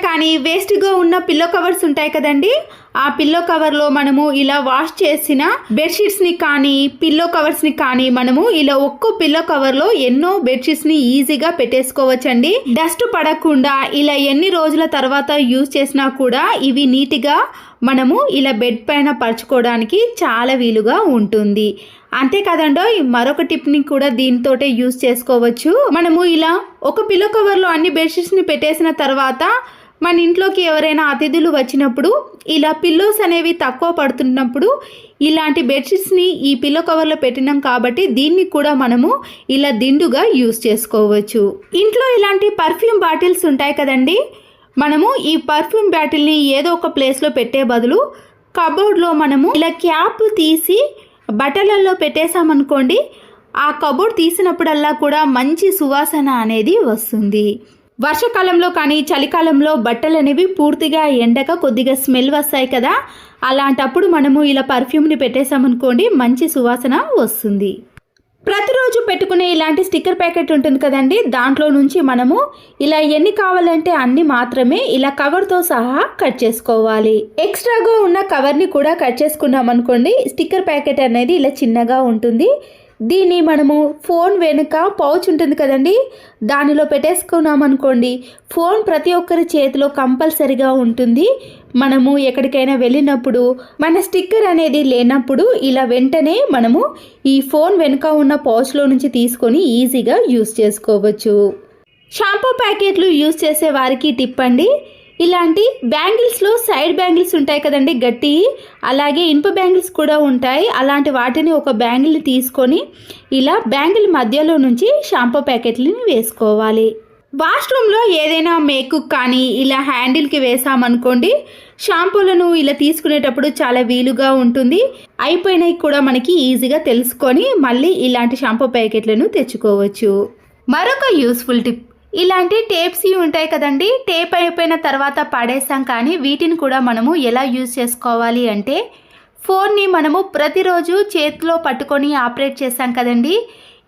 కానీ వేస్ట్గా ఉన్న పిల్లో కవర్స్ ఉంటాయి కదండి, ఆ పిల్లో కవర్లో మనము ఇలా వాష్ చేసిన బెడ్షీట్స్ని కానీ పిల్లో కవర్స్ని కానీ మనము ఇలా ఒక్కో పిల్లో కవర్లో ఎన్నో బెడ్షీట్స్ని ఈజీగా పెట్టేసుకోవచ్చండి. డస్ట్ పడకుండా ఇలా ఎన్ని రోజుల తర్వాత యూజ్ చేసినా కూడా ఇవి నీట్గా మనము ఇలా బెడ్ పైన పరుచుకోవడానికి చాలా వీలుగా ఉంటుంది. అంతే కదండో, మరొక టిప్ని కూడా దీంతోటే యూజ్ చేసుకోవచ్చు. మనము ఇలా ఒక పిల్లో కవర్లో అన్ని బెడ్షీట్స్ని పెట్టేసిన తర్వాత మన ఇంట్లోకి ఎవరైనా అతిథులు వచ్చినప్పుడు ఇలా పిల్లోస్ అనేవి తక్కువ పడుతున్నప్పుడు ఇలాంటి బెడ్షీట్స్ని ఈ పిల్లో కవర్లో పెట్టినాం కాబట్టి దీన్ని కూడా మనము ఇలా దిండుగా యూజ్ చేసుకోవచ్చు. ఇంట్లో ఇలాంటి పర్ఫ్యూమ్ బాటిల్స్ ఉంటాయి కదండి, మనము ఈ పర్ఫ్యూమ్ బాటిల్ని ఏదో ఒక ప్లేస్లో పెట్టే బదులు కబోర్డ్లో మనము ఇలా క్యాప్ తీసి బట్టలలో పెట్టేసామనుకోండి, ఆ కబోర్డ్ తీసినప్పుడల్లా కూడా మంచి సువాసన అనేది వస్తుంది. వర్షాకాలంలో కానీ చలికాలంలో బట్టలు అనేవి పూర్తిగా ఎండక కొద్దిగా స్మెల్ వస్తాయి కదా, అలాంటప్పుడు మనము ఇలా పర్ఫ్యూమ్ని పెట్టేసామనుకోండి మంచి సువాసన వస్తుంది. ప్రతిరోజు పెట్టుకునే ఇలాంటి స్టిక్కర్ ప్యాకెట్ ఉంటుంది కదండి, దాంట్లో నుంచి మనము ఇలా ఎన్ని కావాలంటే అన్ని మాత్రమే ఇలా కవర్తో సహా కట్ చేసుకోవాలి. ఎక్స్ట్రాగా ఉన్న కవర్ని కూడా కట్ చేసుకున్నాం అనుకోండి, స్టిక్కర్ ప్యాకెట్ అనేది ఇలా చిన్నగా ఉంటుంది. దీన్ని మనము ఫోన్ వెనుక పౌచ్ ఉంటుంది కదండి, దానిలో పెట్టేసుకున్నాం అనుకోండి, ఫోన్ ప్రతి ఒక్కరి చేతిలో కంపల్సరిగా ఉంటుంది. మనము ఎక్కడికైనా వెళ్ళినప్పుడు మన స్టిక్కర్ అనేది లేనప్పుడు ఇలా వెంటనే మనము ఈ ఫోన్ వెనుక ఉన్న పౌచ్లో నుంచి తీసుకొని ఈజీగా యూస్ చేసుకోవచ్చు. షాంపూ ప్యాకెట్లు యూస్ చేసే వారికి టిప్ అండి, ఇలాంటి బ్యాంగిల్స్లో సైడ్ బ్యాంగిల్స్ ఉంటాయి కదండి గట్టి, అలాగే ఇనుప బ్యాంగిల్స్ కూడా ఉంటాయి. అలాంటి వాటిని ఒక బ్యాంగిల్ని తీసుకొని ఇలా బ్యాంగిల్ మధ్యలో నుంచి షాంపూ ప్యాకెట్లని వేసుకోవాలి. వాష్రూమ్లో ఏదైనా మేకు కానీ ఇలా హ్యాండిల్కి వేసామనుకోండి, షాంపూలను ఇలా తీసుకునేటప్పుడు చాలా వీలుగా ఉంటుంది. అయిపోయినవి కూడా మనకి ఈజీగా తెలుసుకొని మళ్ళీ ఇలాంటి షాంపూ ప్యాకెట్లను తెచ్చుకోవచ్చు. మరొక యూస్ఫుల్ టిప్, ఇలాంటి టేప్స్ ఉంటాయి కదండి, టేప్ అయిపోయిన తర్వాత పడేసాం కానీ వీటిని కూడా మనము ఎలా యూజ్ చేసుకోవాలి అంటే, ఫోన్ని మనము ప్రతిరోజు చేతిలో పట్టుకొని ఆపరేట్ చేసాం కదండి,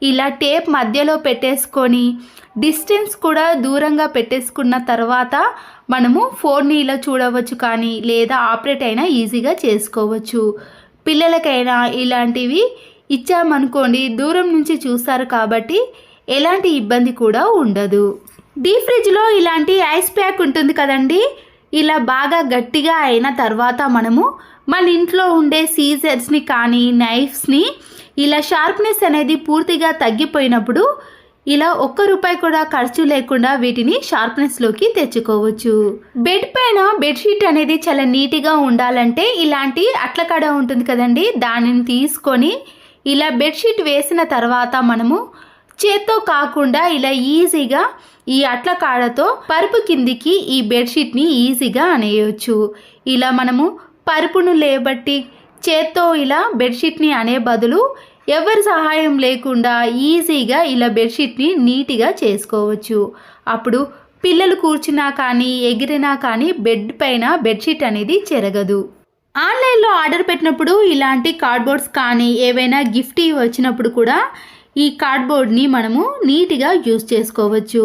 ఇలా టేప్ మధ్యలో పెట్టేసుకొని డిస్టెన్స్ కూడా దూరంగా పెట్టేసుకున్న తర్వాత మనము ఫోన్ని ఇలా చూడవచ్చు కానీ లేదా ఆపరేట్ అయినా ఈజీగా చేసుకోవచ్చు. పిల్లలకైనా ఇలాంటివి ఇచ్చామనుకోండి దూరం నుంచి చూస్తారు కాబట్టి ఎలాంటి ఇబ్బంది కూడా ఉండదు. డీప్ ఫ్రిడ్జ్లో ఇలాంటి ఐస్ ప్యాక్ ఉంటుంది కదండి, ఇలా బాగా గట్టిగా అయిన తర్వాత మనము మన ఇంట్లో ఉండే సీజర్స్ని కానీ నైఫ్స్ని ఇలా షార్ప్నెస్ అనేది పూర్తిగా తగ్గిపోయినప్పుడు ఇలా ₹1 కూడా ఖర్చు లేకుండా వీటిని షార్ప్నెస్లోకి తెచ్చుకోవచ్చు. బెడ్ పైన బెడ్షీట్ అనేది చాలా నీట్గా ఉండాలంటే ఇలాంటి అట్లకాడ ఉంటుంది కదండి, దానిని తీసుకొని ఇలా బెడ్షీట్ వేసిన తర్వాత మనము చేత్తో కాకుండా ఇలా ఈజీగా ఈ అట్ల కాడతో పరుపు కిందికి ఈ బెడ్షీట్ని ఈజీగా అనేయచ్చు. ఇలా మనము పరుపును లేబట్టి చేత్తో ఇలా బెడ్షీట్ని అనే బదులు ఎవరి సహాయం లేకుండా ఈజీగా ఇలా బెడ్షీట్ని నీట్గా చేసుకోవచ్చు. అప్పుడు పిల్లలు కూర్చున్నా కానీ ఎగిరినా కానీ బెడ్ పైన బెడ్షీట్ అనేది చెరగదు. ఆన్లైన్లో ఆర్డర్ పెట్టినప్పుడు ఇలాంటి కార్డ్బోర్డ్స్ కానీ ఏవైనా గిఫ్ట్ వచ్చినప్పుడు కూడా ఈ కార్డ్బోర్డ్ని మనము నీట్గా యూజ్ చేసుకోవచ్చు.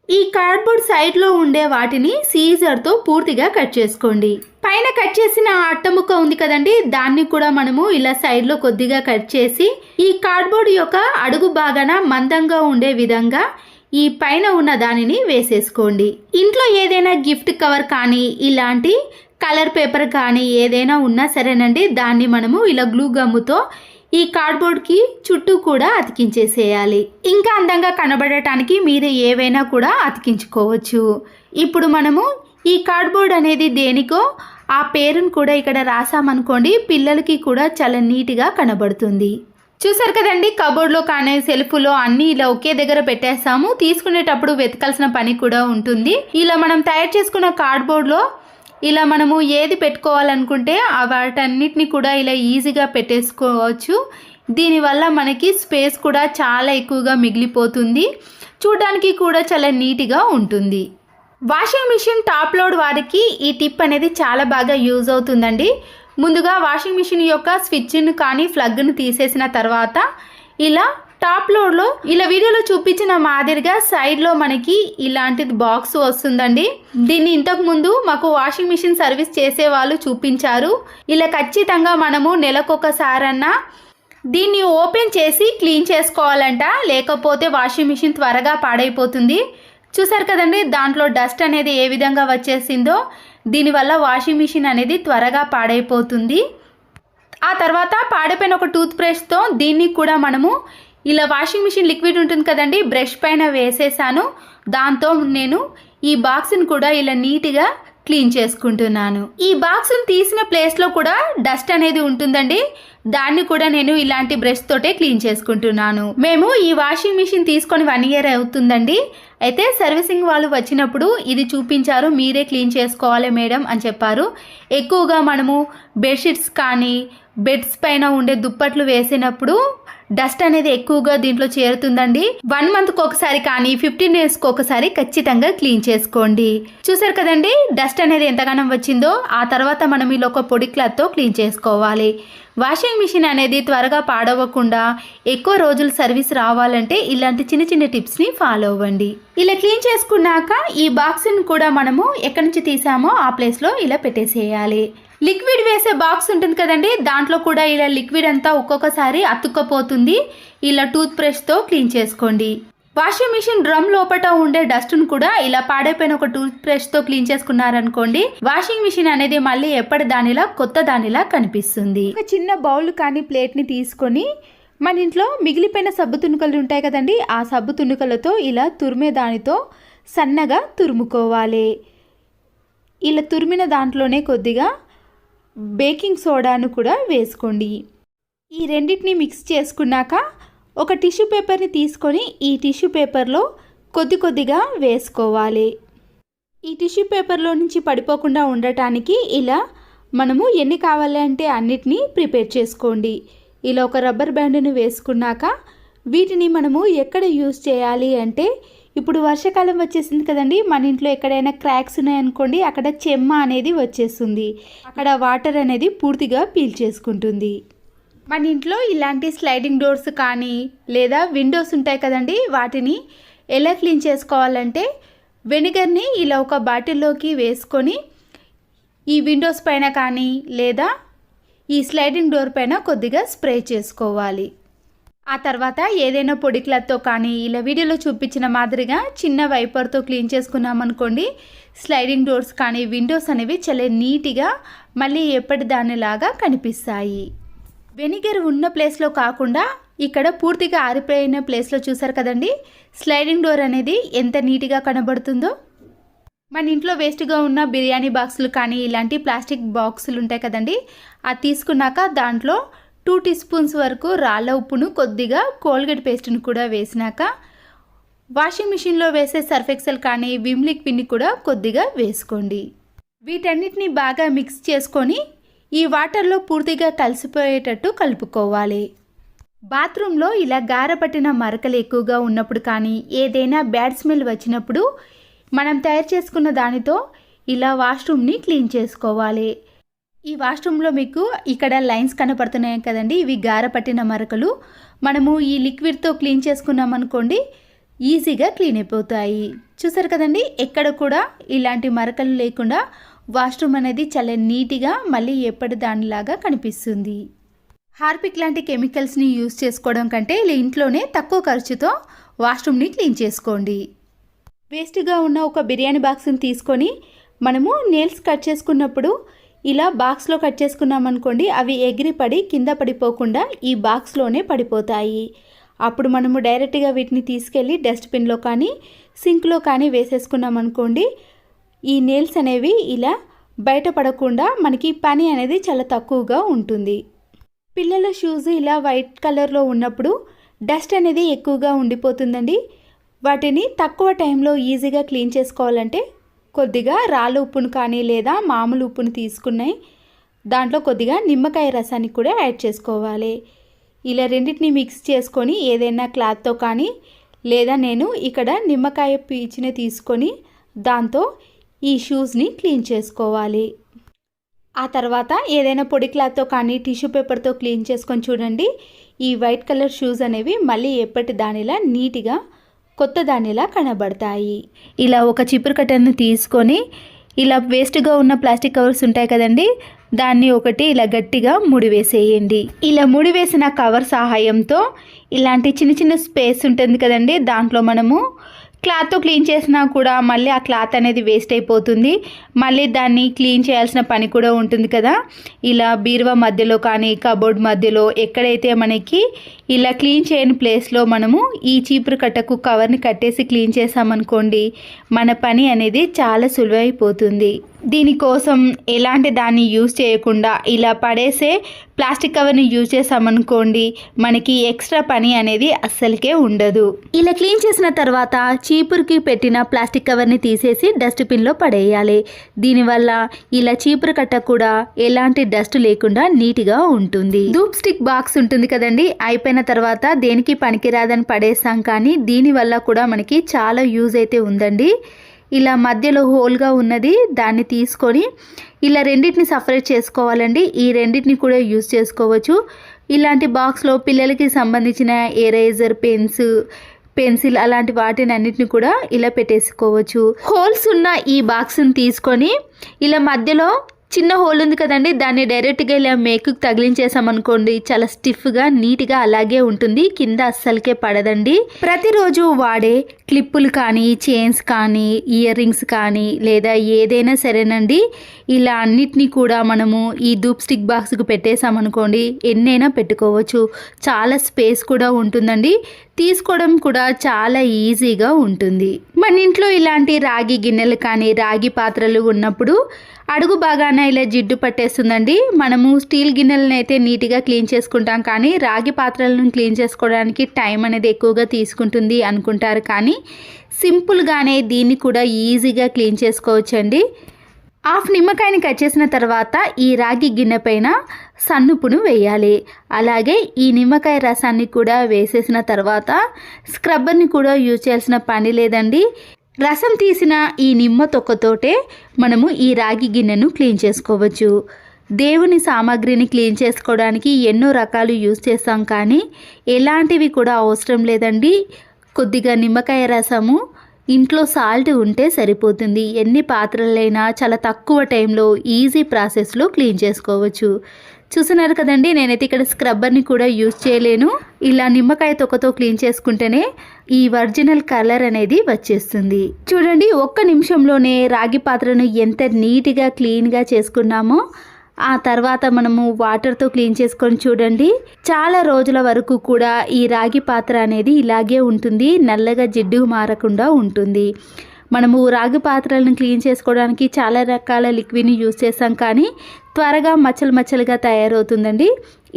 ఈ కార్డ్బోర్డ్ సైడ్లో ఉండే వాటిని సీజర్తో పూర్తిగా కట్ చేసుకోండి. పైన కట్ చేసిన అట్టముక్క ఉంది కదండి, దాన్ని కూడా మనము ఇలా సైడ్లో కొద్దిగా కట్ చేసి ఈ కార్డ్బోర్డ్ యొక్క అడుగు భాగాన మందంగా ఉండే విధంగా ఈ పైన ఉన్న దానిని వేసేసుకోండి. ఇంట్లో ఏదైనా గిఫ్ట్ కవర్ కానీ ఇలాంటి కలర్ పేపర్ కానీ ఏదైనా ఉన్నా సరేనండి, దాన్ని మనము ఇలా గ్లూ గమ్ముతో ఈ కార్డ్బోర్డ్కి చుట్టూ కూడా అతికించేసేయాలి. ఇంకా అందంగా కనబడటానికి మీరు ఏవైనా కూడా అతికించుకోవచ్చు. ఇప్పుడు మనము ఈ కార్డ్బోర్డ్ అనేది దేనికో ఆ పేరును కూడా ఇక్కడ రాసామనుకోండి, పిల్లలకి కూడా చాలా నీట్గా కనబడుతుంది. చూసారు కదండి, కబోర్డ్లో కానీ సెల్ఫ్లో అన్నీ ఇలా ఒకే దగ్గర పెట్టేస్తాము. తీసుకునేటప్పుడు వెతకాల్సిన పని కూడా ఉంటుంది. ఇలా మనం తయారు చేసుకున్న కార్డ్బోర్డ్లో ఇలా మనము ఏది పెట్టుకోవాలనుకుంటే వాటన్నిటిని కూడా ఇలా ఈజీగా పెట్టేసుకోవచ్చు. దీనివల్ల మనకి స్పేస్ కూడా చాలా ఎక్కువగా మిగిలిపోతుంది, చూడడానికి కూడా చాలా నీట్గా ఉంటుంది. వాషింగ్ మిషన్ టాప్ లోడ్ వారికి ఈ టిప్ అనేది చాలా బాగా యూజ్ అవుతుందండి. ముందుగా వాషింగ్ మిషన్ యొక్క స్విచ్ను కానీ ప్లగ్ను తీసేసిన తర్వాత ఇలా టాప్ లోడ్లో ఇలా వీడియోలో చూపించిన మాదిరిగా సైడ్లో మనకి ఇలాంటిది బాక్స్ వస్తుందండి. దీన్ని ఇంతకు ముందు మాకు వాషింగ్ మిషన్ సర్వీస్ చేసే వాళ్ళు చూపించారు. ఇలా ఖచ్చితంగా మనము నెలకొకసారన్నా దీన్ని ఓపెన్ చేసి క్లీన్ చేసుకోవాలంట, లేకపోతే వాషింగ్ మిషన్ త్వరగా పాడైపోతుంది. చూసారు కదండి దాంట్లో డస్ట్ అనేది ఏ విధంగా వచ్చేసిందో. దీనివల్ల వాషింగ్ మిషన్ అనేది త్వరగా పాడైపోతుంది. ఆ తర్వాత పాడైపోయిన ఒక టూత్ బ్రష్తో దీన్ని కూడా మనము ఇలా వాషింగ్ మిషన్ లిక్విడ్ ఉంటుంది కదండి, బ్రష్ పైన వేసేసాను. దాంతో నేను ఈ బాక్స్ని కూడా ఇలా నీట్గా క్లీన్ చేసుకుంటున్నాను. ఈ బాక్స్ని తీసిన ప్లేస్లో కూడా డస్ట్ అనేది ఉంటుందండి, దాన్ని కూడా నేను ఇలాంటి బ్రష్ తోటే క్లీన్ చేసుకుంటున్నాను. మేము ఈ వాషింగ్ మిషన్ తీసుకొని 1 year అవుతుందండి. అయితే సర్వీసింగ్ వాళ్ళు వచ్చినప్పుడు ఇది చూపించారు, మీరే క్లీన్ చేసుకోవాలి మేడం అని చెప్పారు. ఎక్కువగా మనము బెడ్షీట్స్ కానీ బెడ్స్ పైన ఉండే దుప్పట్లు వేసినప్పుడు డస్ట్ అనేది ఎక్కువగా దీంట్లో చేరుతుందండి. 1 monthకి ఒకసారి కానీ 15 daysకి ఒకసారి ఖచ్చితంగా క్లీన్ చేసుకోండి. చూసారు కదండి డస్ట్ అనేది ఎంతగానో వచ్చిందో. ఆ తర్వాత మనం ఇలా ఒక పొడి క్లాత్తో క్లీన్ చేసుకోవాలి. వాషింగ్ మిషన్ అనేది త్వరగా పాడవకుండా ఎక్కువ రోజులు సర్వీస్ రావాలంటే ఇలాంటి చిన్న చిన్న టిప్స్ని ఫాలో అవ్వండి. ఇలా క్లీన్ చేసుకున్నాక ఈ బాక్స్ని కూడా మనము ఎక్కడి నుంచి తీసామో ఆ ప్లేస్లో ఇలా పెట్టేసేయాలి. లిక్విడ్ వేసే బాక్స్ ఉంటుంది కదండి, దాంట్లో కూడా ఇలా లిక్విడ్ అంతా ఒక్కొక్కసారి అతుక్కపోతుంది. ఇలా టూత్ బ్రష్తో క్లీన్ చేసుకోండి. వాషింగ్ మిషన్ డ్రమ్ లోపల ఉండే డస్ట్ను కూడా ఇలా పాడైపోయిన ఒక టూత్ బ్రష్తో క్లీన్ చేసుకున్నారనుకోండి, వాషింగ్ మిషన్ అనేది మళ్ళీ ఎప్పటి దానిలా కొత్త దానిలా కనిపిస్తుంది. ఒక చిన్న బౌల్ కానీ ప్లేట్ని తీసుకొని మన ఇంట్లో మిగిలిపోయిన సబ్బు తునుకలు ఉంటాయి కదండి, ఆ సబ్బు తునుకలతో ఇలా తురిమే దానితో సన్నగా తురుముకోవాలి. ఇలా తురిమిన దాంట్లోనే కొద్దిగా బేకింగ్ సోడాను కూడా వేసుకోండి. ఈ రెండింటిని మిక్స్ చేసుకున్నాక ఒక టిష్యూ పేపర్ని తీసుకొని ఈ టిష్యూ పేపర్లో కొద్దిగా వేసుకోవాలి. ఈ టిష్యూ పేపర్లో నుంచి పడిపోకుండా ఉండటానికి ఇలా మనము ఎన్ని కావాలంటే అన్నిటినీ ప్రిపేర్ చేసుకోండి. ఇలా ఒక రబ్బర్ బ్యాండ్ను వేసుకున్నాక వీటిని మనము ఎక్కడ యూజ్ చేయాలి అంటే, ఇప్పుడు వర్షాకాలం వచ్చేసింది కదండి, మన ఇంట్లో ఎక్కడైనా క్రాక్స్ ఉన్నాయనుకోండి, అక్కడ చెమ్మ అనేది వచ్చేస్తుంది, అక్కడ వాటర్ అనేది పూర్తిగా పీల్చేసుకుంటుంది. మన ఇంట్లో ఇలాంటి స్లైడింగ్ డోర్స్ కానీ లేదా విండోస్ ఉంటాయి కదండి, వాటిని ఎలా క్లీన్ చేసుకోవాలంటే వెనిగర్ని ఇలా ఒక బాటిల్లోకి వేసుకొని ఈ విండోస్ పైన కానీ లేదా ఈ స్లైడింగ్ డోర్ పైన కొద్దిగా స్ప్రే చేసుకోవాలి. ఆ తర్వాత ఏదైనా పొడి క్లాత్తో కానీ ఇలా వీడియోలో చూపించిన మాదిరిగా చిన్న వైపర్తో క్లీన్ చేసుకున్నామనుకోండి, స్లైడింగ్ డోర్స్ కానీ విండోస్ అనేవి చాలా నీట్గా మళ్ళీ ఎప్పటి దానిలాగా కనిపిస్తాయి. వెనిగర్ ఉన్న ప్లేస్లో కాకుండా ఇక్కడ పూర్తిగా ఆరిపోయిన ప్లేస్లో చూసారు కదండి స్లైడింగ్ డోర్ అనేది ఎంత నీట్గా కనబడుతుందో. మన ఇంట్లో వేస్ట్గా ఉన్న బిర్యానీ బాక్సులు కానీ ఇలాంటి ప్లాస్టిక్ బాక్సులు ఉంటాయి కదండి, అది తీసుకున్నాక దాంట్లో 2 teaspoons వరకు రాళ్ళ ఉప్పును కొద్దిగా కోల్గేట్ పేస్ట్ని కూడా వేసినాక వాషింగ్ మిషన్లో వేసే సర్ఫ్ ఎక్సెల్ కానీ విమ్ లిక్విడ్ని కూడా కొద్దిగా వేసుకోండి. వీటన్నిటిని బాగా మిక్స్ చేసుకొని ఈ వాటర్లో పూర్తిగా కలిసిపోయేటట్టు కలుపుకోవాలి. బాత్రూంలో ఇలా గారపట్టిన మరకలు ఎక్కువగా ఉన్నప్పుడు కానీ ఏదైనా బ్యాడ్ స్మెల్ వచ్చినప్పుడు మనం తయారు చేసుకున్న దానితో ఇలా వాష్రూమ్ని క్లీన్ చేసుకోవాలి. ఈ వాష్రూమ్లో మీకు ఇక్కడ లైన్స్ కనపడుతున్నాయి కదండి, ఇవి గారపట్టిన మరకలు. మనము ఈ లిక్విడ్తో క్లీన్ చేసుకున్నాం అనుకోండి, ఈజీగా క్లీన్ అయిపోతాయి. చూసారు కదండి ఎక్కడ కూడా ఇలాంటి మరకలు లేకుండా వాష్రూమ్ అనేది చాలా నీట్గా మళ్ళీ ఎప్పటి దానిలాగా కనిపిస్తుంది. హార్పిక్ లాంటి కెమికల్స్ని యూజ్ చేసుకోవడం కంటే ఇంట్లోనే తక్కువ ఖర్చుతో వాష్రూమ్ని క్లీన్ చేసుకోండి. వేస్ట్గా ఉన్న ఒక బిర్యానీ బాక్స్ని తీసుకొని మనము నెయిల్స్ కట్ చేసుకున్నప్పుడు ఇలా బాక్స్లో కట్ చేసుకున్నామనుకోండి, అవి ఎగిరిపడి కింద పడిపోకుండా ఈ బాక్స్లోనే పడిపోతాయి. అప్పుడు మనము డైరెక్ట్గా వీటిని తీసుకెళ్ళి డస్ట్బిన్లో కానీ సింక్లో కానీ వేసేసుకున్నామనుకోండి, ఈ నెయిల్స్ అనేవి ఇలా బయటపడకుండా మనకి పని అనేది చాలా తక్కువగా ఉంటుంది. పిల్లల షూస్ ఇలా వైట్ కలర్లో ఉన్నప్పుడు డస్ట్ అనేది ఎక్కువగా ఉండిపోతుందండి. వాటిని తక్కువ టైంలో ఈజీగా క్లీన్ చేసుకోవాలంటే కొద్దిగా రాళ్ళ ఉప్పును కానీ లేదా మామూలు ఉప్పును తీసుకున్నాయి దాంట్లో కొద్దిగా నిమ్మకాయ రసాన్ని కూడా యాడ్ చేసుకోవాలి. ఇలా రెండింటిని మిక్స్ చేసుకొని ఏదైనా క్లాత్తో కానీ లేదా నేను ఇక్కడ నిమ్మకాయ పీచుని తీసుకొని దాంతో ఈ షూస్ని క్లీన్ చేసుకోవాలి. ఆ తర్వాత ఏదైనా పొడి క్లాత్తో కానీ టిష్యూ పేపర్తో క్లీన్ చేసుకొని చూడండి, ఈ వైట్ కలర్ షూస్ అనేవి మళ్ళీ ఎప్పటి దానిలా నీట్గా కొత్త దానిలా కనబడతాయి. ఇలా ఒక చీపురు కట్టను తీసుకొని ఇలా వేస్ట్గా ఉన్న ప్లాస్టిక్ కవర్స్ ఉంటాయి కదండి, దాన్ని ఒకటి ఇలా గట్టిగా ముడివేసేయండి. ఇలా ముడివేసిన కవర్ సహాయంతో ఇలాంటి చిన్న చిన్న స్పేస్ ఉంటుంది కదండి, దాంట్లో మనము క్లాత్తో క్లీన్ చేసినా కూడా మళ్ళీ ఆ క్లాత్ అనేది వేస్ట్ అయిపోతుంది. మళ్ళీ దాన్ని క్లీన్ చేయాల్సిన పని కూడా ఉంటుంది కదా. ఇలా బీరువా మధ్యలో కానీ కబోర్డ్ మధ్యలో ఎక్కడైతే మనకి ఇలా క్లీన్ చేయని ప్లేస్లో మనము ఈ చీపురు కట్టకు కవర్ని కట్టేసి క్లీన్ చేసామనుకోండి, మన పని అనేది చాలా సులువైపోతుంది. దీనికోసం ఎలాంటి దాన్ని యూజ్ చేయకుండా ఇలా పడేసే ప్లాస్టిక్ కవర్ని యూజ్ చేసామనుకోండి, మనకి ఎక్స్ట్రా పని అనేది అస్సలకే ఉండదు. ఇలా క్లీన్ చేసిన తర్వాత చీపురుకి పెట్టిన ప్లాస్టిక్ కవర్ని తీసేసి డస్ట్బిన్లో పడేయాలి. దీనివల్ల ఇలా చీపురు కట్ట కూడా ఎలాంటి డస్ట్ లేకుండా నీట్గా ఉంటుంది. ధూప్ స్టిక్ బాక్స్ ఉంటుంది కదండి, అయిపోయిన తర్వాత దేనికి పనికిరాదని పడేస్తాం, కానీ దీనివల్ల కూడా మనకి చాలా యూజ్ అయితే ఉందండి. ఇలా మధ్యలో హోల్గా ఉన్నది దాన్ని తీసుకొని ఇలా రెండింటిని సపరేట్ చేసుకోవాలండి. ఈ రెండింటిని కూడా యూజ్ చేసుకోవచ్చు. ఇలాంటి బాక్స్లో పిల్లలకి సంబంధించిన ఎరేజర్, పెన్సిల్ అలాంటి వాటిని అన్నిటిని కూడా ఇలా పెట్టేసుకోవచ్చు. హోల్స్ ఉన్న ఈ బాక్స్ని తీసుకొని ఇలా మధ్యలో చిన్న హోల్ ఉంది కదండి, దాన్ని డైరెక్ట్గా ఇలా మేకుకి తగిలించేసామనుకోండి, చాలా స్టిఫ్గా నీట్గా అలాగే ఉంటుంది, కింద అస్సలకే పడదండి. ప్రతిరోజు వాడే క్లిప్పులు కానీ, చైన్స్ కానీ, ఇయర్ రింగ్స్ కానీ లేదా ఏదైనా సరేనండి, ఇలా అన్నిటినీ కూడా మనము ఈ ధూప్ స్టిక్ బాక్స్కి పెట్టేసామనుకోండి, ఎన్నైనా పెట్టుకోవచ్చు. చాలా స్పేస్ కూడా ఉంటుందండి, తీసుకోవడం కూడా చాలా ఈజీగా ఉంటుంది. మన ఇంట్లో ఇలాంటి రాగి గిన్నెలు కానీ రాగి పాత్రలు ఉన్నప్పుడు అడుగు బాగానే ఇలా జిడ్డు పట్టేస్తుందండి. మనము స్టీల్ గిన్నెలను అయితే నీట్గా క్లీన్ చేసుకుంటాం, కానీ రాగి పాత్రలను క్లీన్ చేసుకోవడానికి టైం అనేది ఎక్కువగా తీసుకుంటుంది అనుకుంటారు, కానీ సింపుల్గానే దీన్ని కూడా ఈజీగా క్లీన్ చేసుకోవచ్చండి. హాఫ్ నిమ్మకాయని కట్ చేసిన తర్వాత ఈ రాగి గిన్నె పైన సన్నుపును వేయాలి. అలాగే ఈ నిమ్మకాయ రసాన్ని కూడా వేసేసిన తర్వాత స్క్రబ్బర్ని కూడా యూజ్ చేయాల్సిన పని లేదండి. రసం తీసిన ఈ నిమ్మ తొక్కతోటే మనము ఈ రాగి గిన్నెను క్లీన్ చేసుకోవచ్చు. దేవుని సామాగ్రిని క్లీన్ చేసుకోవడానికి ఎన్నో రకాలు యూజ్ చేస్తాం, కానీ ఎలాంటివి కూడా అవసరం లేదండి. కొద్దిగా నిమ్మకాయ రసము, ఇంట్లో సాల్ట్ ఉంటే సరిపోతుంది. ఎన్ని పాత్రలైనా చాలా తక్కువ టైంలో ఈజీ ప్రాసెస్లో క్లీన్ చేసుకోవచ్చు. చూస్తున్నారు కదండి, నేనైతే ఇక్కడ స్క్రబ్బర్ని కూడా యూజ్ చేయలేను. ఇలా నిమ్మకాయ తొక్కతో క్లీన్ చేసుకుంటేనే ఈ ఒరిజినల్ కలర్ అనేది వచ్చేస్తుంది. చూడండి, ఒక్క నిమిషంలోనే రాగి పాత్రను ఎంత నీట్గా క్లీన్గా చేసుకున్నామో, ఆ తర్వాత మనము వాటర్తో క్లీన్ చేసుకొని చూడండి, చాలా రోజుల వరకు కూడా ఈ రాగి పాత్ర అనేది ఇలాగే ఉంటుంది, నల్లగా జిడ్డు మారకుండా ఉంటుంది. మనము రాగి పాత్రలను క్లీన్ చేసుకోవడానికి చాలా రకాల లిక్విడ్ని యూజ్ చేస్తాం, కానీ త్వరగా మచ్చలుగా తయారవుతుందండి.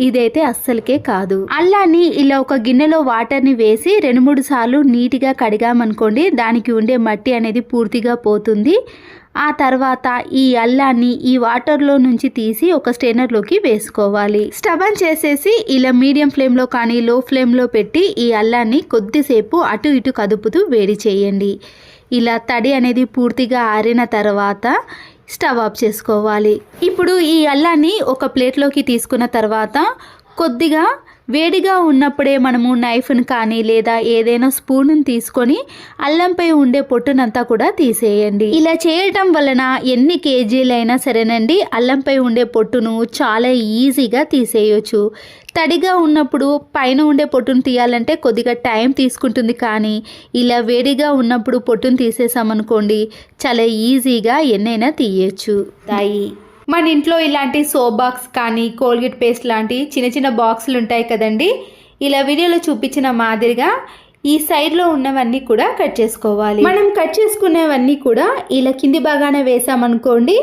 ఇదైతే అస్సలకే కాదు. అల్లాన్ని ఇలా ఒక గిన్నెలో వాటర్ని వేసి 2-3 సార్లు నీట్గా కడిగామనుకోండి, దానికి ఉండే మట్టి అనేది పూర్తిగా పోతుంది. ఆ తర్వాత ఈ అల్లాన్ని ఈ వాటర్లో నుంచి తీసి ఒక స్ట్రైనర్లోకి వేసుకోవాలి. స్టవ్ ఆన్ చేసేసి ఇలా మీడియం ఫ్లేమ్లో కానీ లో ఫ్లేమ్లో పెట్టి ఈ అల్లాన్ని కొద్దిసేపు అటు ఇటు కదుపుతూ వేడి చేయండి. ఇలా తడి అనేది పూర్తిగా ఆరిన తర్వాత స్టవ్ ఆఫ్ చేసుకోవాలి. ఇప్పుడు ఈ అల్లాన్ని ఒక ప్లేట్లోకి తీసుకున్న తర్వాత కొద్దిగా వేడిగా ఉన్నప్పుడే మనము నైఫ్ని కానీ లేదా ఏదైనా స్పూన్ని తీసుకొని అల్లంపై ఉండే పొట్టునంతా కూడా తీసేయండి. ఇలా చేయటం వలన ఎన్ని కేజీలైనా సరేనండి, అల్లంపై ఉండే పొట్టును చాలా ఈజీగా తీసేయచ్చు. తడిగా ఉన్నప్పుడు పైన ఉండే పొట్టును తీయాలంటే కొద్దిగా టైం తీసుకుంటుంది, కానీ ఇలా వేడిగా ఉన్నప్పుడు పొట్టును తీసేసామనుకోండి, చాలా ఈజీగా ఎన్నైనా తీయచ్చు. మన ఇంట్లో ఇలాంటి సోప్ బాక్స్ కానీ కోల్గేట్ పేస్ట్ లాంటి చిన్న చిన్న బాక్సులు ఉంటాయి కదండి, ఇలా వీడియోలో చూపించిన మాదిరిగా ఈ సైడ్లో ఉన్నవన్నీ కూడా కట్ చేసుకోవాలి. మనం కట్ చేసుకునేవన్నీ కూడా ఇలా కింది భాగాన వేసామనుకోండి,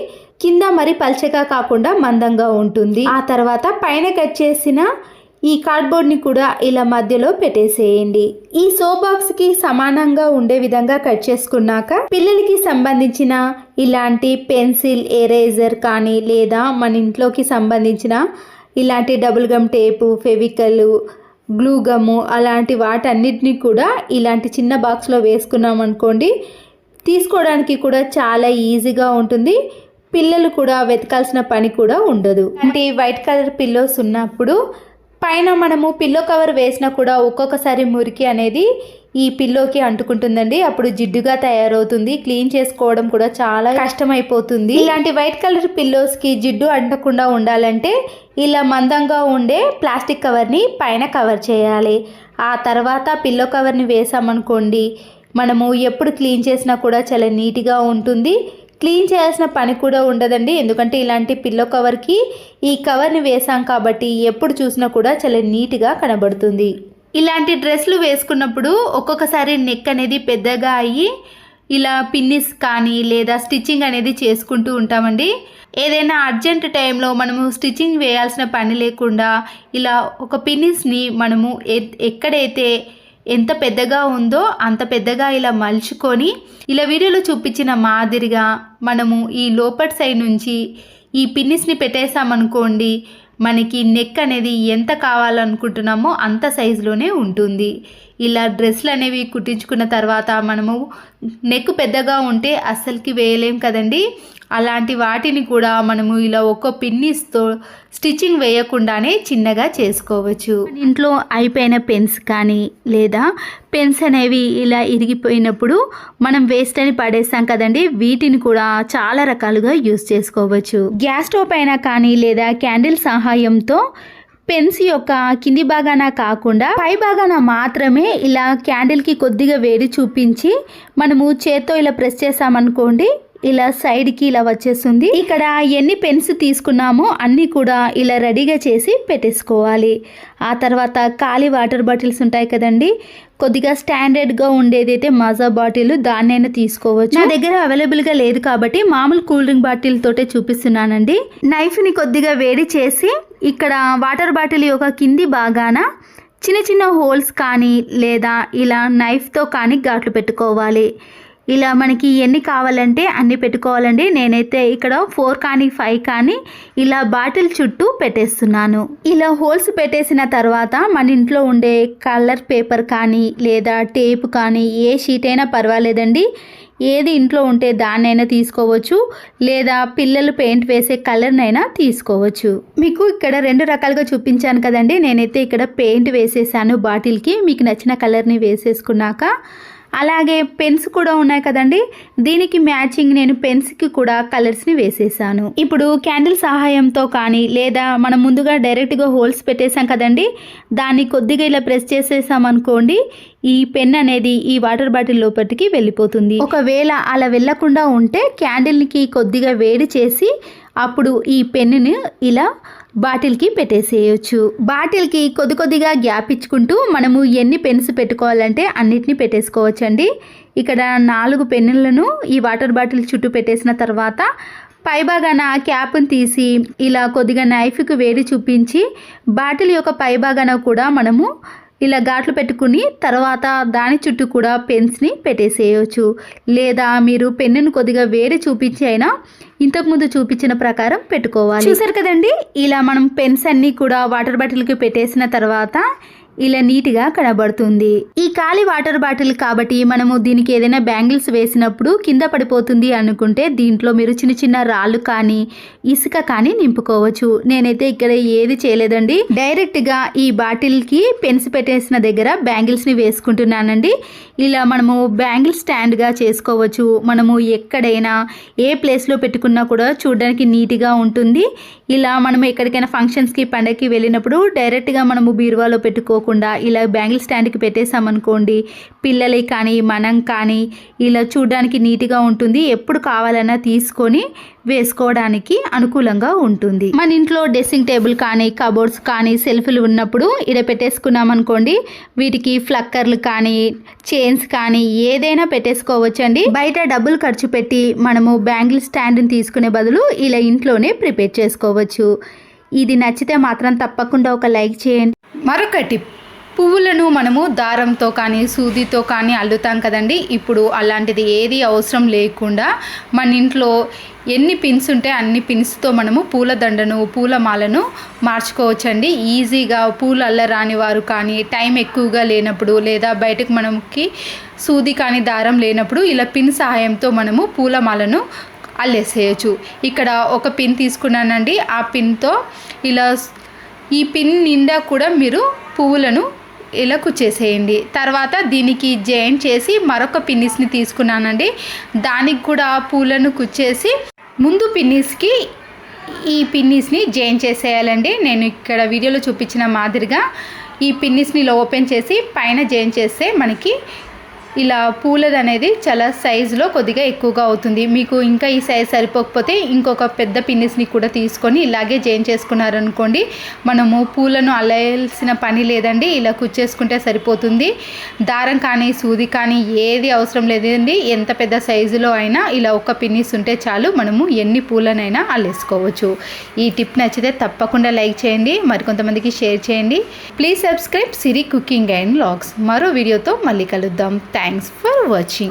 కింద మరి పల్చగా కాకుండా మందంగా ఉంటుంది. ఆ తర్వాత పైన కట్ చేసిన ఈ కార్డ్బోర్డ్ని కూడా ఇలా మధ్యలో పెట్టేసేయండి. ఈ సోప్ బాక్స్కి సమానంగా ఉండే విధంగా కట్ చేసుకున్నాక పిల్లలకి సంబంధించిన ఇలాంటి పెన్సిల్, ఎరేజర్ కానీ లేదా మన ఇంట్లోకి సంబంధించిన ఇలాంటి double gum tape, Fevicol, glue gum అలాంటి వాటన్నిటిని కూడా ఇలాంటి చిన్న బాక్స్లో వేసుకున్నాం అనుకోండి, తీసుకోవడానికి కూడా చాలా ఈజీగా ఉంటుంది. పిల్లలు కూడా వెతకాల్సిన పని కూడా ఉండదు. అంటే వైట్ కలర్ పిల్లోస్ ఉన్నప్పుడు పైన మనము పిల్లో కవర్ వేసినా కూడా ఒక్కొక్కసారి మురికి అనేది ఈ పిల్లోకి అంటుకుంటుందండి. అప్పుడు జిడ్డుగా తయారవుతుంది. క్లీన్ చేసుకోవడం కూడా చాలా కష్టమైపోతుంది. ఇలాంటి వైట్ కలర్ పిల్లోస్కి జిడ్డు అంటకుండా ఉండాలంటే ఇలా మందంగా ఉండే ప్లాస్టిక్ కవర్ని పైన కవర్ చేయాలి. ఆ తర్వాత పిల్లో కవర్ని వేసామనుకోండి, మనము ఎప్పుడు క్లీన్ చేసినా కూడా చాలా నీట్గా ఉంటుంది. క్లీన్ చేయాల్సిన పని కూడా ఉండదండి. ఎందుకంటే ఇలాంటి పిల్లో కవర్కి ఈ కవర్ని వేసాం కాబట్టి ఎప్పుడు చూసినా కూడా చాలా నీట్గా కనబడుతుంది. ఇలాంటి డ్రెస్లు వేసుకున్నప్పుడు ఒక్కొక్కసారి నెక్ అనేది పెద్దగా అయ్యి ఇలా పిన్నిస్ కానీ లేదా స్టిచ్చింగ్ అనేది చేసుకుంటూ ఉంటామండి. ఏదైనా అర్జెంట్ టైంలో మనము స్టిచ్చింగ్ వేయాల్సిన పని లేకుండా ఇలా ఒక పిన్నిస్ని మనము ఎక్కడైతే ఎంత పెద్దగా ఉందో అంత పెద్దగా ఇలా మలుచుకొని ఇలా వీడియోలో చూపించిన మాదిరిగా మనము ఈ లోపటి సైడ్ నుంచి ఈ పిన్నిస్ని పెట్టేసామనుకోండి, మనకి నెక్ అనేది ఎంత కావాలనుకుంటున్నామో అంత సైజులోనే ఉంటుంది. ఇలా డ్రెస్లు అనేవి కుట్టించుకున్న తర్వాత మనము నెక్ పెద్దగా ఉంటే అస్సలకి వేయలేం కదండి. అలాంటి వాటిని కూడా మనము ఇలా ఒక్క పిన్నిస్తో స్టిచ్చింగ్ వేయకుండానే చిన్నగా చేసుకోవచ్చు. ఇంట్లో అయిపోయిన పెన్స్ కానీ లేదా పెన్స్ అనేవి ఇలా ఇరిగిపోయినప్పుడు మనం వేస్ట్ అని పడేస్తాం కదండి, వీటిని కూడా చాలా రకాలుగా యూస్ చేసుకోవచ్చు. గ్యాస్ స్టవ్ పైన కానీ లేదా క్యాండిల్ సహాయంతో పెన్స్ యొక్క కింది భాగాన కాకుండా పై భాగాన మాత్రమే ఇలా క్యాండిల్కి కొద్దిగా వేడి చూపించి మనము చేత్తో ఇలా ప్రెస్ చేసామనుకోండి, ఇలా సైడ్కి ఇలా వచ్చేస్తుంది. ఇక్కడ ఎన్ని పెన్స్ తీసుకున్నామో అన్నీ కూడా ఇలా రెడీగా చేసి పెట్టేసుకోవాలి. ఆ తర్వాత ఖాళీ వాటర్ బాటిల్స్ ఉంటాయి కదండి, కొద్దిగా స్టాండర్డ్గా ఉండేది అయితే మాజా బాటిల్, దాన్నైనా తీసుకోవచ్చు. నా దగ్గర అవైలబుల్గా లేదు కాబట్టి మామూలు కూల్ డ్రింక్ బాటిల్ తోటే చూపిస్తున్నానండి. నైఫ్ని కొద్దిగా వేడి చేసి ఇక్కడ వాటర్ బాటిల్ యొక్క కింది భాగాన చిన్న చిన్న హోల్స్ కానీ లేదా ఇలా నైఫ్తో కానీ ఘాట్లు పెట్టుకోవాలి. ఇలా మనకి ఎన్ని కావాలంటే అన్ని పెట్టుకోవాలండి. నేనైతే ఇక్కడ 4 కానీ 5 కానీ ఇలా బాటిల్ చుట్టూ పెట్టేస్తున్నాను. ఇలా హోల్స్ పెట్టేసిన తర్వాత మన ఇంట్లో ఉండే కలర్ పేపర్ కానీ లేదా టేప్ కానీ ఏ షీట్ అయినా పర్వాలేదండి, ఏది ఇంట్లో ఉంటే దాన్నైనా తీసుకోవచ్చు, లేదా పిల్లలు పెయింట్ వేసే కలర్నైనా తీసుకోవచ్చు. మీకు ఇక్కడ 2 రకాలుగా చూపించాను కదండి. నేనైతే ఇక్కడ పెయింట్ వేసేసాను బాటిల్కి. మీకు నచ్చిన కలర్ని వేసేసుకున్నాక అలాగే పెన్స్ కూడా ఉన్నాయి కదండి, దీనికి మ్యాచింగ్ నేను పెన్స్కి కూడా కలర్స్ని వేసేసాను. ఇప్పుడు క్యాండిల్ సహాయంతో కానీ లేదా మనం ముందుగా డైరెక్ట్గా హోల్స్ పెట్టేసాం కదండి, దాన్ని కొద్దిగా ఇలా ప్రెస్ చేసేసామనుకోండి, ఈ పెన్ అనేది ఈ వాటర్ బాటిల్ లోపలికి వెళ్ళిపోతుంది. ఒకవేళ అలా వెళ్ళకుండా ఉంటే క్యాండిల్కి కొద్దిగా వేడి చేసి అప్పుడు ఈ పెన్నుని ఇలా బాటిల్కి పెట్టేసేయచ్చు. బాటిల్కి కొద్దిగా గ్యాప్ ఇచ్చుకుంటూ మనము ఎన్ని పెన్స్ పెట్టుకోవాలంటే అన్నిటిని పెట్టేసుకోవచ్చండి. ఇక్కడ 4 పెన్నులను ఈ వాటర్ బాటిల్ చుట్టూ పెట్టేసిన తర్వాత పైభాగాన క్యాప్ని తీసి ఇలా కొద్దిగా నైఫ్కి వేడి చూపించి బాటిల్ యొక్క పైభాగాన కూడా మనము ఇలా ఘాట్లు పెట్టుకుని తర్వాత దాని చుట్టూ కూడా పెన్స్ని పెట్టేసేయచ్చు. లేదా మీరు పెన్నును కొద్దిగా వేడి చూపించి అయినా ఇంతకుముందు చూపించిన ప్రకారం పెట్టుకోవాలి. చూసారు కదండి, ఇలా మనం పెన్స్ అన్నీ కూడా వాటర్ బాటిల్కి పెట్టేసిన తర్వాత ఇలా నీట్గా కనబడుతుంది. ఈ ఖాళీ వాటర్ బాటిల్ కాబట్టి మనము దీనికి ఏదైనా బ్యాంగిల్స్ వేసినప్పుడు కింద పడిపోతుంది అనుకుంటే దీంట్లో మీరు చిన్న చిన్న రాళ్ళు కానీ ఇసుక కానీ నింపుకోవచ్చు. నేనైతే ఇక్కడ ఏది చేయలేదండి, డైరెక్ట్గా ఈ బాటిల్కి పెన్స్ పెట్టేసిన దగ్గర బ్యాంగిల్స్ని వేసుకుంటున్నానండి. ఇలా మనము బ్యాంగిల్ స్టాండ్గా చేసుకోవచ్చు. మనము ఎక్కడైనా ఏ ప్లేస్లో పెట్టుకున్నా కూడా చూడడానికి నీట్గా ఉంటుంది. ఇలా మనము ఎక్కడికైనా ఫంక్షన్స్కి పండగకి వెళ్ళినప్పుడు డైరెక్ట్గా మనము బీరువాలో పెట్టుకోకుండా ఇలా బ్యాంగిల్ స్టాండ్కి పెట్టేసామనుకోండి, పిల్లలకి కానీ మనం కానీ ఇలా చూడడానికి నీట్గా ఉంటుంది. ఎప్పుడు కావాలన్నా తీసుకొని వేసుకోవడానికి అనుకూలంగా ఉంటుంది. మన ఇంట్లో డ్రెస్సింగ్ టేబుల్ కానీ కబోర్డ్స్ కానీ సెల్ఫ్లు ఉన్నప్పుడు ఇలా పెట్టేసుకున్నాం అనుకోండి, వీటికి ఫ్లక్కర్లు కానీ చైన్స్ కానీ ఏదైనా పెట్టేసుకోవచ్చండి. బయట డబ్బులు ఖర్చు పెట్టి మనము బ్యాంగిల్ స్టాండ్ని తీసుకునే బదులు ఇలా ఇంట్లోనే ప్రిపేర్ చేసుకోవచ్చు. ఇది నచ్చితే మాత్రం తప్పకుండా ఒక లైక్ చేయండి. మరొక టిప్, పువ్వులను మనము దారంతో కానీ సూదితో కానీ అల్లుతాం కదండి. ఇప్పుడు అలాంటిది ఏది అవసరం లేకుండా మన ఇంట్లో ఎన్ని పిన్స్ ఉంటే అన్ని పిన్స్తో మనము పూల దండను పూల మాలను మార్చుకోవచ్చండి. ఈజీగా పూలు అల్లరాని వారు కానీ టైం ఎక్కువగా లేనప్పుడు లేదా బయటకు మనకి సూది కానీ దారం లేనప్పుడు ఇలా పిన్ సహాయంతో మనము పూల మాలను అల్లేసేయచ్చు. ఇక్కడ ఒక పిన్ తీసుకున్నానండి, ఆ పిన్తో ఇలా ఈ పిన్ నిండా కూడా మీరు పువ్వులను ఇలా కుచ్చేసేయండి. తర్వాత దీనికి జాయింట్ చేసి మరొక పిన్నిస్ని తీసుకున్నానండి. దానికి కూడా పూలను కుచ్చేసి ముందు పిన్నిస్కి ఈ పిన్నిస్ని జాయిన్ చేసేయాలండి. నేను ఇక్కడ వీడియోలో చూపించిన మాదిరిగా ఈ పిన్నిస్ని ఇలా ఓపెన్ చేసి పైన జాయిన్ చేస్తే మనకి ఇలా పూలది అనేది చాలా సైజులో కొద్దిగా ఎక్కువగా అవుతుంది. మీకు ఇంకా ఈ సైజ్ సరిపోకపోతే ఇంకొక పెద్ద పిన్నిస్ని కూడా తీసుకొని ఇలాగే జాయిన్ చేసుకున్నారనుకోండి, మనము పూలను అల్లాల్సిన పని లేదండి. ఇలా కుచ్చేసుకుంటే సరిపోతుంది. దారం కానీ సూది కానీ ఏది అవసరం లేదండి. ఎంత పెద్ద సైజులో అయినా ఇలా ఒక పిన్నిస్ ఉంటే చాలు, మనము ఎన్ని పూలనైనా అల్లేసుకోవచ్చు. ఈ టిప్ నచ్చితే తప్పకుండా లైక్ చేయండి, మరికొంతమందికి షేర్ చేయండి. Please subscribe Siri cooking and vlogs. మరో వీడియోతో మళ్ళీ కలుద్దాం. Thanks for watching.